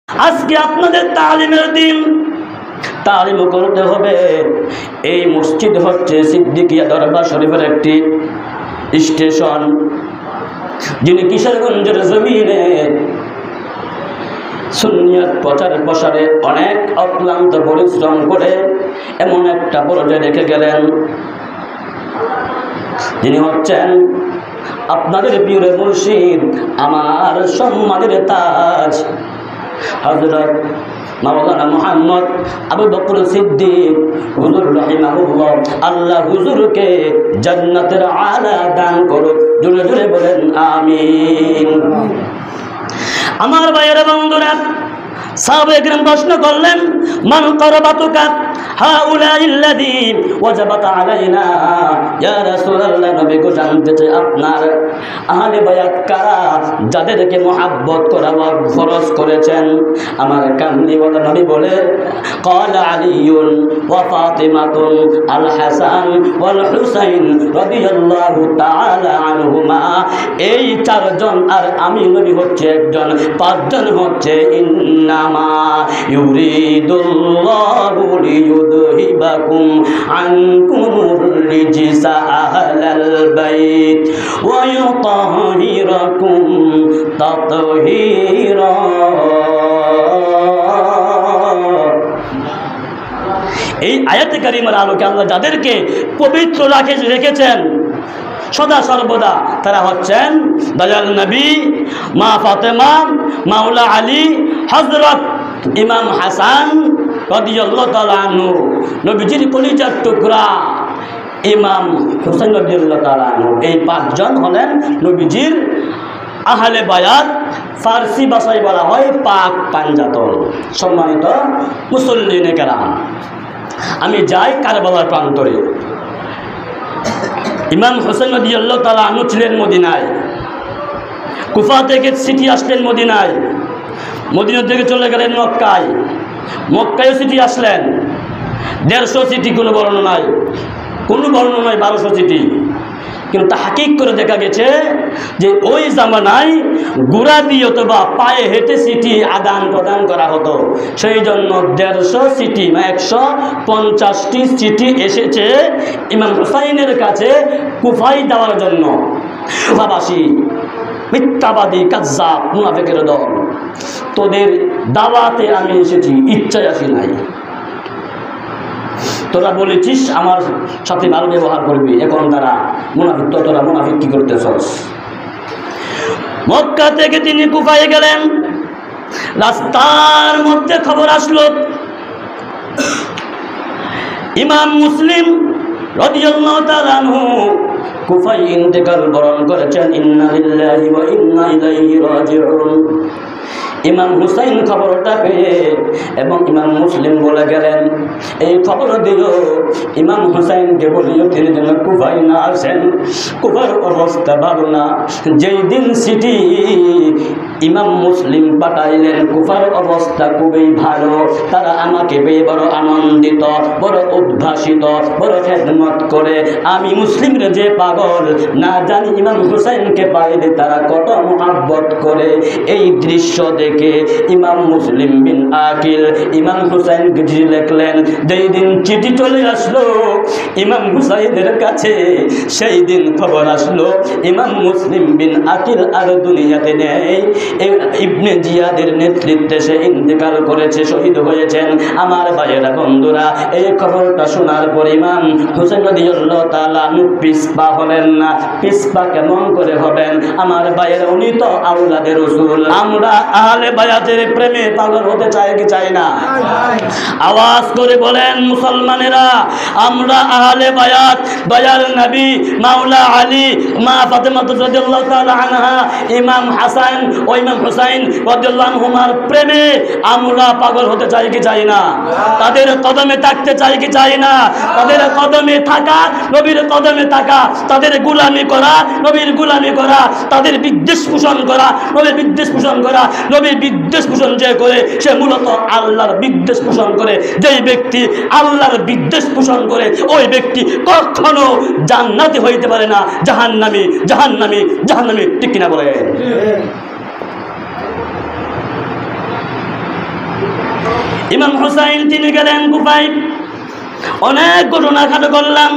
আজকে আপনাদের তালিমের দিন, তালিম করতে হবে। এই মসজিদ হচ্ছে সিদ্দিকিয়া দরবার শরীফের একটি স্টেশন, যিনি কিশোরগঞ্জের জমিনে সুন্নিয়ত প্রচার প্রসারে অনেক অক্লান্ত পরিশ্রম করে এমন একটা পর্যায়ে রেখে গেলেন, যিনি হচ্ছেন আপনাদের প্রিয় মুর্শিদ, আমার সম্মানের তাজ হযরত মাওলানা মুহাম্মদ আবু বকর সিদ্দিক হুজুর রাহিমাহুল্লাহ। আল্লাহ হুজুরকে জান্নাতের আলা দান করুক, জোরে জোরে বলেন আমিন। আমার ভাইয়েরা বন্ধুরা, সাহাবায়ে কেরাম প্রশ্ন করলেন, মান করবাতুকা হাউলাইল্লাযী ওয়াজাবাত আলাইনা, ইয়া রাসূলুল্লাহ, নবী গো জানতে চাই আপনার আহলে বায়াত কারা, যাদেরকে মুহাব্বত করা ফরজ করেছেন। আমার কামলিওয়ালা নবী বলে, ক্বালা আলিয়ুন ওয়া ফাতিমাতুন আল হাসান ওয়াল হুসাইন রাদিয়াল্লাহু তাআলা আনহুমা। এই চারজন আর আমি নবী হচ্ছে একজন, পাঁচজন হচ্ছে ইন্নামা ইউরিদুল্লাহু লিইউযহিবাকুম আনকুমুর রিজসা আহলাল বাইত ওয়া ইউতাহহিরাকুম তাতহীরা। এই আয়াতে কারিমার আলোকে আল্লাহ যাদেরকে পবিত্র রেখেছেন সদা সর্বদা, তারা হচ্ছেন দয়াল নবী, মা ফাতেমা, মাওলা আলী, হযরত ইমাম হাসান রাদিয়াল্লাহু তাআলা আনহু, নবীজির কলিজার টুকরা ইমাম হুসাইন রাদিয়াল্লাহু তাআলা আনহু। এই পাঁচজন হলেন নবীজির আহলে বায়াত, ফার্সি ভাষায় বলা হয় পাক পাঞ্জাতন। সম্মানিত মুসল্লিনে কেরাম, আমি যাই কারবালার প্রান্তরে। ইমাম হোসেন রাদিয়াল্লাহু তাআলা আনহু ছিলেন মদিনায়, কুফা থেকে চিঠি আসলেন মদিনায়, মদিনা থেকে চলে গেলেন মক্কায়, মক্কায়ও চিঠি আসলেন 150 চিঠি, কোনো বর্ণনা নাই, কোনো বর্ণনা নাই 1200 চিঠি। কিন্তু তাহকিক করে দেখা গেছে যে ওই জামানায় ঘোড়া দিয়ে অথবা পায়ে হেঁটে চিঠি আদান প্রদান করা হতো, সেই জন্য 150 চিঠি 150টি চিঠি এসেছে ইমাম হুসাইনের কাছে কুফায় দেওয়ার জন্য। কুফাবাসী মিথ্যাবাদী কাজ্জাব মুনাফিকের দল, তোদের দাওয়াতে আমি এসেছি, ইচ্ছায় আসি নাই। তোরা বলেছিস আমার সাথে ভালো ব্যবহার করবি, এখন তারা মুনাফিক, তো তোরা মুনাফিক কি করতেছস? মক্কা থেকে তিনি কুফায় গেলেন, রাস্তার মধ্যে খবর আসলো ইমাম মুসলিম রাদিয়াল্লাহু তাআলা আনহু কুফায় ইন্তেকাল বরণ করেছেন। ইন্না লিল্লাহি ওয়া ইন্না ইলাইহি রাজিউন। ইমাম হুসাইন খবরটা পেয়ে এবং ইমাম মুসলিম বলে গেলেন, এই খবর দিল ইমাম হুসাইনকে বলিও তিনি যেন কুফায় না আসেন, কুফার অবস্থা ভালো না। যেই দিন সিটি ইমাম মুসলিম পাঠাইলেন, কুফার অবস্থা খুবই ভালো, তারা আমাকে পেয়ে বড় আনন্দিত, বড় উদ্ভাসিত, বড় খেদমত করে। আমি মুসলিমরা যে পাগল, না জানি ইমাম হুসাইনকে পাইলে তারা কত মুহাব্বত করে। এই দৃশ্য দেখে ইমাম মুসলিম বিন আকিল ইমাম হুসাইনকে চিঠি লিখলেন। যেই দিন চিঠি চলে আসলো ইমাম হুসাইনের কাছে, সেই দিন খবর আসলো ইমাম মুসলিম বিন আকিল আর দুনিয়াতে নেই, ইবনে জিয়াদের নেতৃত্বে সে ইন্তেকাল করেছে, শহীদ হয়েছেন। আমার ভাইয়েরা বন্ধুরা, এই খবরটা শোনার পর ইমাম হুসাইন রাদিয়াল্লাহু তাআলা পিছপা হলেন না। পিছপা কেমন করে হবেন? আমার ভাইয়েরা, উনি তো আওলাদে রাসূল। আমরা আহলে বায়াতের প্রেমে পাগল হতে চাই কি চাই না? আওয়াজ করে বলেন মুসলমানেরা, আমরা আহলে বায়াত, দয়াল নবী, মাওলা আলী, মা ফাতেমা রাদিয়াল্লাহু তাআলা আনহা, ইমাম হাসান ও ইমাম হুসাইন রাদিয়াল্লাহু আনহুমার প্রেমে আমরা পাগল হতে চাই কি চাই না? তাদের কদমে থাকতে চাই কি চাই না? তাদের কদমে থাকা, নবীর কদমে থাকা, তাদের গোলামি করা, নবীর গোলামি করা, তাদের বিদ্বেষ পোষণ করা, নবীর বিদ্বেষ পোষণ করা। নবীর বিদ্বেষ পোষণ যে করে সে মূলত আল্লাহর বিদ্বেষ পোষণ করে। যেই ব্যক্তি আল্লাহর বিদ্বেষ পোষণ করে ওই ব্যক্তি কখনো জান্নাতি হইতে পারে না, জাহান্নামী, জাহান্নামী, জাহান্নামী। ঠিক কিনা বলে? ইমাম হুসাইন তিনি গেলেন কুফায়। অনেক ঘটনা খাটো করলাম।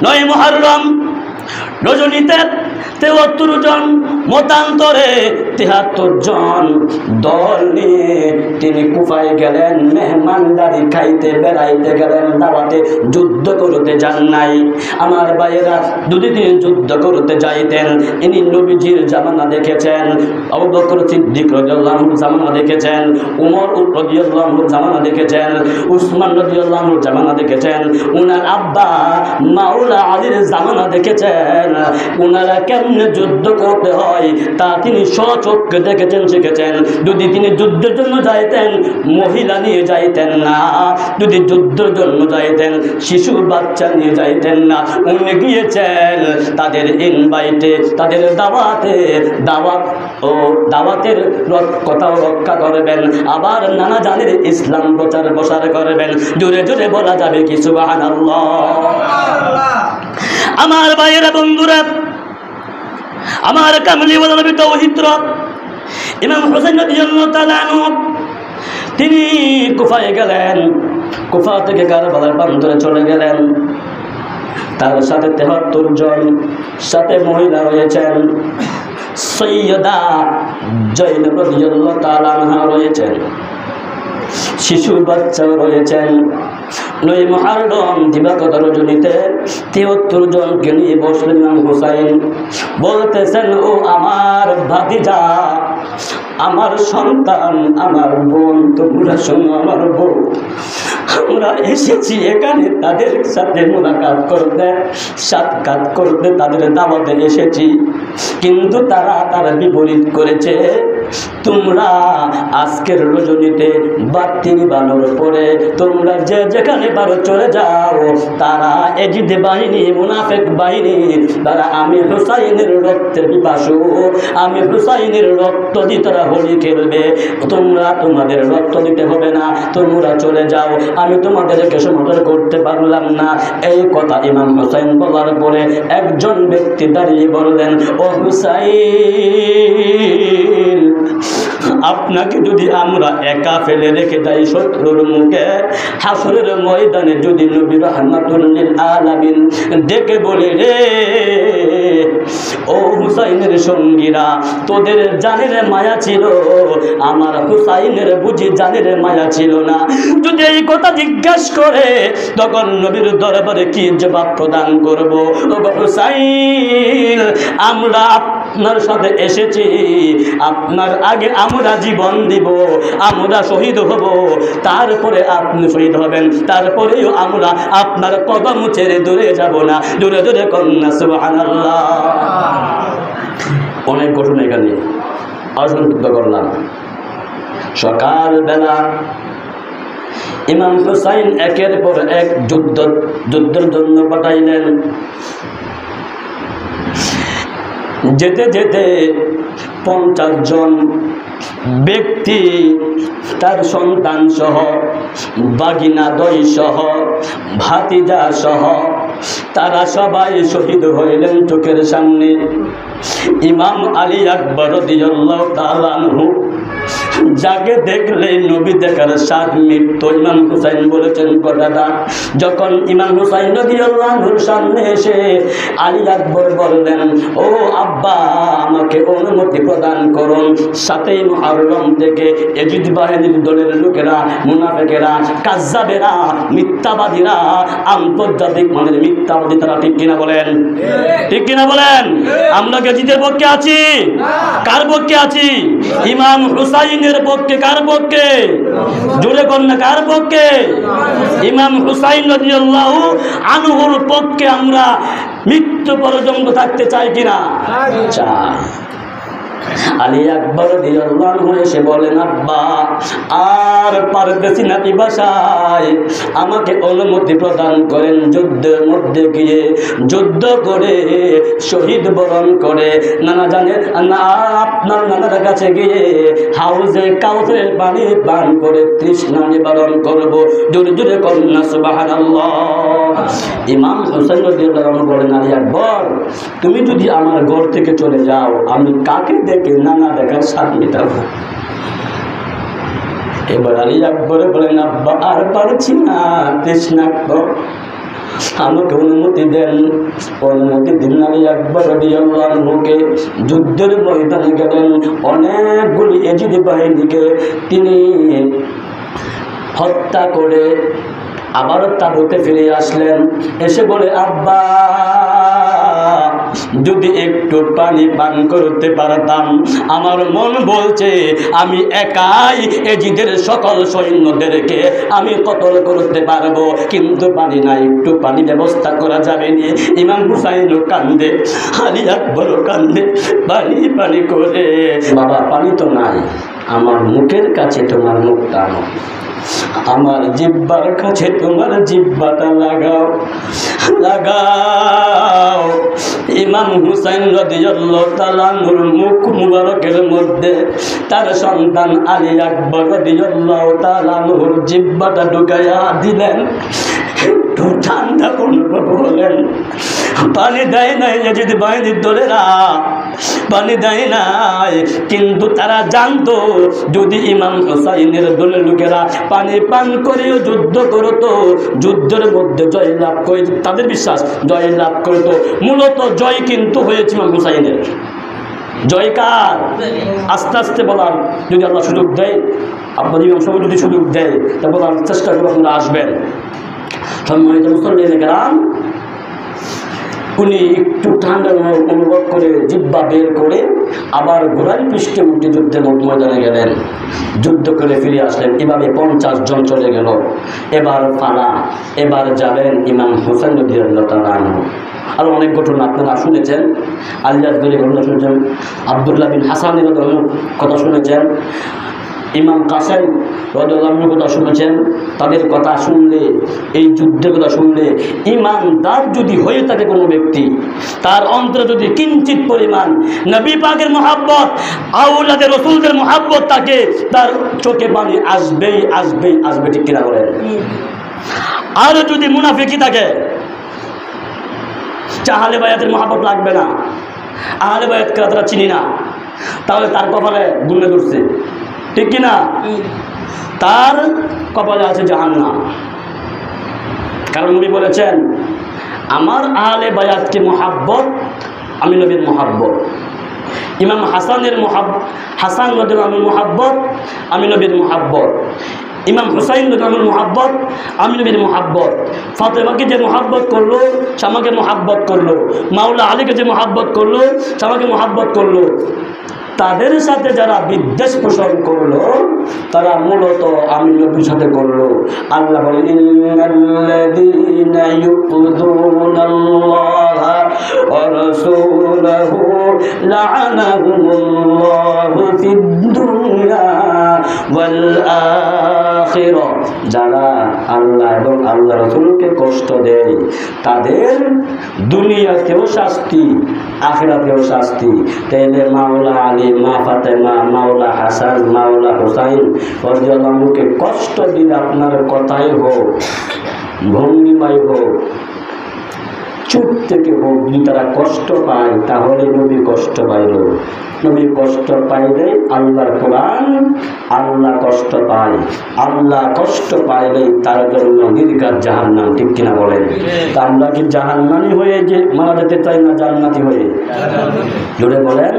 9 মুহররম রজনীতে 73 জন, মতান্তরে 73 জন দল নিয়ে তিনি কুফায় গেলেন। মেহমানদারি খাইতে বেড়াইতে গেলেন, দাওয়াতে। যুদ্ধ করতে যান নাই। আমার ভাইয়েরা, যদি তিনি যুদ্ধ করতে যাইতেন, ইনি নবীজির জামানা দেখেছেন, আবু বকর সিদ্দিক রাদিয়াল্লাহু আনহুর জামানা দেখেছেন, উমর রাদিয়াল্লাহু আনহুর জামানা দেখেছেন, উসমান রাদিয়াল্লাহু আনহুর জামানা দেখেছেন, উনার আব্বা মাওলা আলীর জামানা দেখেছেন। উনারা কেমনে যুদ্ধ করতে হয় তা তিনি স্বচক্ষে দেখেছেন, শিখেছেন। যদি তিনি যুদ্ধের জন্য যাইতেন, মহিলা নিয়ে যাইতেন না। যদি যুদ্ধের জন্য যাইতেন, শিশু বাচ্চা নিয়ে যাইতেন না। উনি গিয়েছেন তাদের ইনভাইটে, তাদের দাওয়াতের কথাও রক্ষা করবেন, আবার নানা জানের ইসলাম প্রচার প্রসার করবেন। জোরে জোরে বলা যাবে কি সুবহানাল্লাহ। আমার ভাইয়েরা, বন্ধুরা, আমার কামলিওয়ালা নবী তাওহীদ ইমাম হুসাইন রাদিয়াল্লাহু তাআলা আনহু তিনি কুফায় গেলেন। কুফা থেকে কারবালার প্রান্তরে চলে গেলেন। তার সাথে 73 জন, সাথে মহিলা রয়েছেন। সৈয়দা জয়নব রাদিয়াল্লাহু তাআলা আনহা রয়েছেন, শিশু বাচ্চা রয়েছেন। 9 মুহররম দিবাগত রজনীতে 73 জনকে নিয়ে বসলেন ইমাম হুসাইন। বলতেছেন, ও আমার ভাতিজা, আমার সন্তান, আমার বোন, তোমরা শোনো, আমার বোন, আমরা এসেছি এখানে তাদের সাথে মোলাকাত করতে, সাক্ষাৎ করতে, তাদের দাওয়াতে এসেছি। কিন্তু তারা বিপরীত করেছে। তোমরা আজকের রজনীতে বাতি বানোর পরে তোমরা যে যেখানে পারো চলে যাও। তারা এজিদ বাহিনী, মুনাফিক বাহিনী, তারা আমি হুসাইনের রক্তের পিপাসু, আমি হুসাইনের রক্ত দিয়ে তারা হোলি খেলবে। তোমরা তোমাদের রক্ত দিতে হবে না, তোমরা চলে যাও, আমি তোমাদেরকে সমর্থন করতে পারলাম না। এই কথা ইমাম হুসাইন বলার পরে একজন ব্যক্তি দাঁড়িয়ে বললেন, ও হুসাইন, আপনাকে যদি আমরা একা ফেলে রেখে যাই শত্রুর মুখে, হাসরের ময়দানে যদি নবী রাহমাতুল লিল আলামিন ডেকে বলে, রে ও হুসাইনের সঙ্গীরা, তোদের জানের মায়া ছিল, আমার হুসাইনের বুঝি জানের মায়া ছিল না, যদি এই কথা জিজ্ঞাসা করে, তখন নবীর দরবারে কি জবাব প্রদান করব? ও হুসাইন, আমরা আপনার সাথে এসেছি, আপনার আগে আমরা জীবন দিব, আমরা শহীদ হব, তারপরে আপনি শহীদ হবেন, তারপরেও আমরা আপনার কদম ছেড়ে দূরে যাব না। দূরে দূরে কন্যা সুবহানাল্লাহ। অনেক ঘটনা এখানে অসংযুক্ত করলাম। সকালবেলা ইমাম হুসাইন একের পর এক যুদ্ধের জন্য পাঠাইলেন। যেতে যেতে 50 জন ব্যক্তি, তার সন্তান সহ, বাগিনা দই সহ, ভাতিজা সহ, তারা সবাই শহীদ হইলেন চোখের সামনে। ইমাম আলী আকবর রাদিয়াল্লাহু তাআলা আনহু যাকে দেখলে নবী দেখার স্বাদ মৃত্যু। ইমাম হুসাইন বলেছেন কথাটা। যখন ইমাম হুসাইন রাদিয়াল্লাহু আনহুর সামনে এসে আলী আকবর বললেন, ও আব্বা, আমাকে অনুমতি প্রদান করুন, 7 মুহররম থেকে এজিদ বাহিনীর দলের লোকেরা, মুনাফিকেরা, কাজ্জাবেরা, মিথ্যাবাদীরা, আন্তর্জাতিক মানের মিথ্যাবাদী, তারা ঠিক কিনা বলেন? ঠিক কিনা বলেন? আমরা এজিদের পক্ষে আছি? কার পক্ষে আছি? ইমাম হুসাইনের পক্ষে। কার পক্ষে? জোরে কোন না, কার পক্ষে? ইমাম হুসাইন রাদিয়াল্লাহু আনহুর পক্ষে আমরা মৃত্যু পর্যন্ত থাকতে চাই কিনা? চাই। আলী আকবর রাদিয়াল্লাহু আনহু এসে বলেন, আব্বা, আর পারতেছি না পিপাসায়, আমাকে অনুমতি প্রদান করেন, যুদ্ধের মধ্যে গিয়ে যুদ্ধ করে শহীদ বরণ করে নানা জানের না আপনার নানার কাছে গিয়ে হাউজে কাউসারের পানি পান করে তৃষ্ণা নিবারণ করব। জোরে জোরে কন্যা সুবহানাল্লাহ। ইমাম হুসাইন রাদিয়াল্লাহু আনহু বলেন, আলী আকবর, তুমি যদি আমার ঘর থেকে চলে যাও, আমি কাকে দেখে নানা দেখার স্বাদ মেটাবো? এবার আলী আকবরে বলেন, আব্বা আর পারছি না, তৃষ্ণাক্ত, আমাকে অনুমতি দেন। অনুমতি দিন। আলী আকবর রাদিয়াল্লাহু আনহুকে যুদ্ধের ময়দানে গেলেন, অনেকগুলি এজিদি বাহিনীকে তিনি হত্যা করে আবার তাবুতে ফিরে আসলেন। এসে বলে, আব্বা যদি একটু পানি পান করতে পারতাম, আমার মন বলছে আমি একাই এজিদের সকল সৈন্যদেরকে আমি কতল করতে পারবো, কিন্তু পানি নাই, একটু পানি ব্যবস্থা করা যাবে না। ইমাম হুসাইনও কান্দে, আলী আকবরও কান্দে, পানি পানি করে, বাবা পানি তো নাই, আমার মুখের কাছে তোমার মুখটা আনো, আমার জিহ্বার কাছে তোমার জিহ্বাটা লাগাও, লাগাও। ইমাম হুসাইন রাদিয়াল্লাহু তাআলা আনহুর মুখ মুবারকের মধ্যে তার সন্তান আলী আকবর রাদিয়াল্লাহু তাআলা আনহুর জিহ্বাটা ঢুকাইয়া দিলেন। একটু ঠান্ডা অনুভব হলেন। পানি দেয় নাই যদি বাহিনীর দলেরা, পানি দেয় নাই, কিন্তু তারা জানতো যদি ইমাম হুসাইনের দলের লোকেরা পানি পান করেও যুদ্ধ করতো, যুদ্ধের মধ্যে জয় লাভ করে, তাদের বিশ্বাস জয় লাভ করতো। মূলত জয় কিন্তু হয়েছে ইমাম হুসাইনের। জয় কার? আস্তে আস্তে বলার, যদি আল্লাহ সুযোগ দেয়, আপনার ইমাম সাহেব যদি সুযোগ দেয়, তা বলার চেষ্টা করে আপনারা আসবেন। সম্মানিত মুসল্লিনে কেরাম, উনি একটু ঠান্ডা অনুভব করে জিহ্বা বের করে আবার ঘোড়ার পৃষ্ঠে উঠে যুদ্ধের ময়দানে গেলেন, যুদ্ধ করে ফিরে আসলেন। এভাবে 50 জন চলে গেল। এবার ফালা, এবার যাবেন ইমাম হুসাইন রাদিয়াল্লাহু তাআলা আনহু। আরও অনেক ঘটনা আপনারা শুনেছেন, আলী আকবরের ঘটনা শুনেছেন, আব্দুল্লাহ বিন হাসানের কথা শুনেছেন, ইমাম কাসেম রাদিয়াল্লাহু আনহুর কথা শুনেছেন। তাদের কথা শুনলে, এই যুদ্ধের কথা শুনলে, ইমানদার যদি হয়ে থাকে কোনো ব্যক্তি, তার অন্তরে যদি কিঞ্চিত পরিমাণ নবী পাকের মহাব্বত, আওলাদে রসুলদের মহাব্বত থাকে, তার চোখে পানি আসবেই আসবেই আসবে, ঠিক কিনা বলেন? আর যদি মুনাফিকি থাকে, আহলে বায়াতের মহাব্বত লাগবে না, আহলে বায়াতকে তারা চিনি না, তাহলে তার কপালে গুণে ধরছে, ঠিক কিনা? তার কপালে আছে জাহান্নাম। কারণ নবী বলেছেন, আমার আহলে বায়াতকে মহাব্বত আমি নবীর মহাব্বত, ইমাম হাসানের হাসান রাদিয়াল্লাহু আনহুর মহাব্বত আমি নবীর মহাব্বত, ইমাম হুসাইন রাদিয়াল্লাহু আনহুর মহাব্বত আমি নবীর মহাব্বত, ফাতেমাকে যে মহাব্বত করলো সে আমাকে মহাব্বত করলো, মাওলা আলীকে যে মহাব্বত করলো সে আমাকে মহাব্বত করলো। তাদের সাথে যারা বিদ্বেষ পোষণ করলো, তারা মূলত আমি নবীর সাথে করলো। আল্লাহ বলেন, ইন্নাল্লাযীনা ইউযুনাল্লাহা ওয়া রাসূলাহু লা'আনাহুমুল্লাহু ফিদ দুনিয়া ওয়াল আখিরাহ। যারা আল্লাহ এবং আল্লাহ রাসূলকে কষ্ট দেয়, তাদের দুনিয়াতেও শাস্তি, আখিরাতেও শাস্তি। তাইলে মাওলা আলী, মা ফাতেমা, মাওলা হাসান, মাওলা হুসাইন রাদিয়াল্লাহু আনহুকে কষ্ট দিলে আপনার কথাই হোক, ভঙ্গিমাই হোক, চুপ থেকে হোক, যদি তারা কষ্ট পায়, তাহলে নবী কষ্ট পাইল। নবী কষ্ট পাইলে আল্লাহর কোরআন, আল্লাহ কষ্ট পায়, আল্লাহ কষ্ট পাইলে তার জন্য নির্ঘাত জাহান্নাম, ঠিক কিনা বলেন? তা আমরা কি জাহান্নামী হয়ে যে মারা যেতে চাই না জান্নাতি হয়ে? জোরে বলেন,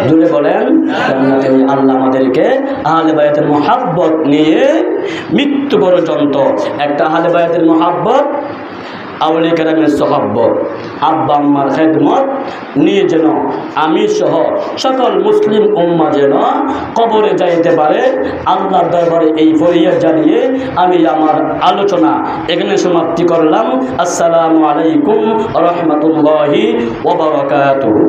জোরে বলেন, জান্নাতি হয়ে। আল্লাহ আমাদেরকে আহলে বায়াতের মহাব্বত নিয়ে মৃত্যু পর্যন্ত, একটা আহলে বায়াতের মহাব্বত, আউলিয়া কেরামের সহব্বত, আব্বা আম্মার খেদমত নিয়ে যেন আমি সহ সকল মুসলিম উম্মাহ যেন কবরে যাইতে পারে, আল্লাহর দরবারে এই ফরিয়াদ জানিয়ে আমি আমার আলোচনা এখানে সমাপ্তি করলাম। আসসালামু আলাইকুম ওয়া রাহমাতুল্লাহি ওয়া বারাকাতুহু।